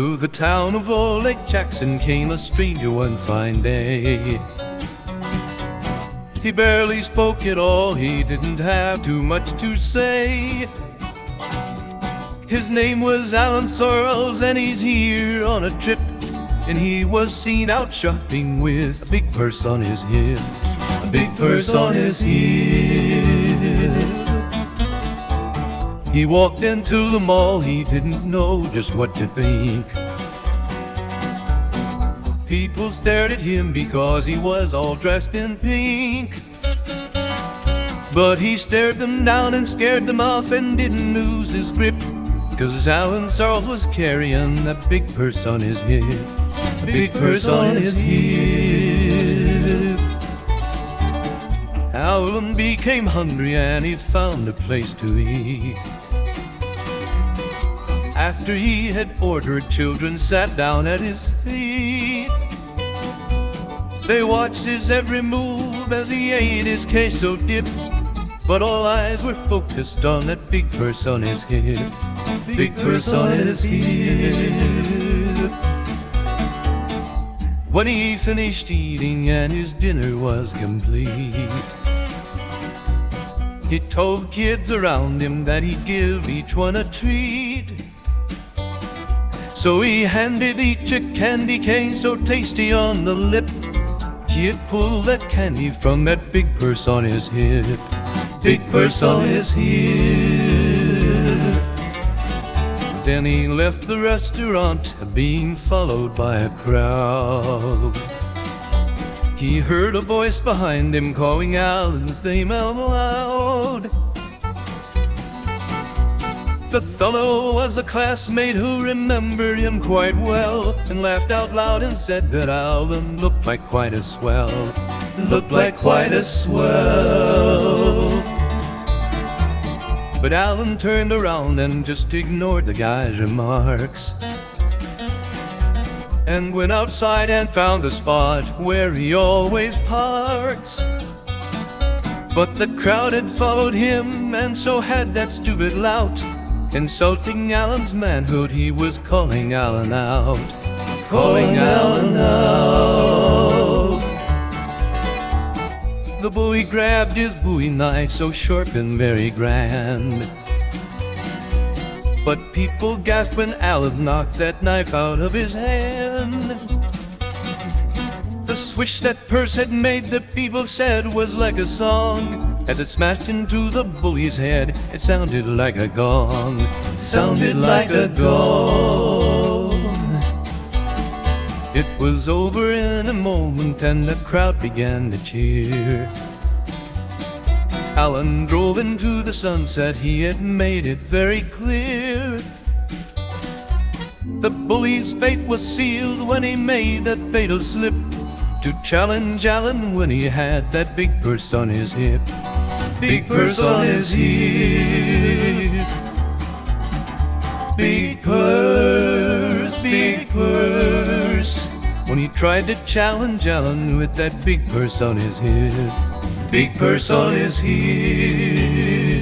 To the town of Old Lake Jackson came a stranger one fine day. He barely spoke at all, he didn't have too much to say. His name was Alan Sorrells and he's here on a trip. And he was seen out shopping with a big purse on his hip. A big purse on his hip. He walked into the mall, he didn't know just what to think. People stared at him because he was all dressed in pink. But he stared them down and scared them off and didn't lose his grip, 'cause Alan Sorrells was carrying that big purse on his hip. A big purse on his hip. Alan became hungry and he found a place to eat. After he had ordered, children sat down at his feet. They watched his every move as he ate his queso dip, but all eyes were focused on that big purse on his hip. Big purse on his hip. When he finished eating and his dinner was complete, he told kids around him that he'd give each one a treat. So he handed each a candy cane so tasty on the lip, he'd pull that candy from that big purse on his hip. Big purse on his hip. Then he left the restaurant, being followed by a crowd. He heard a voice behind him calling Alan's name out loud. The fellow was a classmate who remembered him quite well, and laughed out loud and said that Alan looked like quite a swell. Looked like quite a swell. But Alan turned around and just ignored the guy's remarks, and went outside and found a spot where he always parks. But the crowd had followed him, and so had that stupid lout. Insulting Alan's manhood, he was calling Alan out. Calling Alan out. The bully grabbed his bowie knife, so sharp and very grand. But people gasped when Alan knocked that knife out of his hand. The swish that purse had made, the people said, was like a song. As it smashed into the bully's head, it sounded like a gong. It sounded like a gong. It was over in a moment and the crowd began to cheer. Alan drove into the sunset, he had made it very clear. The bully's fate was sealed when he made that fatal slip, to challenge Alan when he had that big purse on his hip. Big purse on his hip. Big purse, big purse. When he tried to challenge Alan with that big purse on his hip. Big purse on his hip.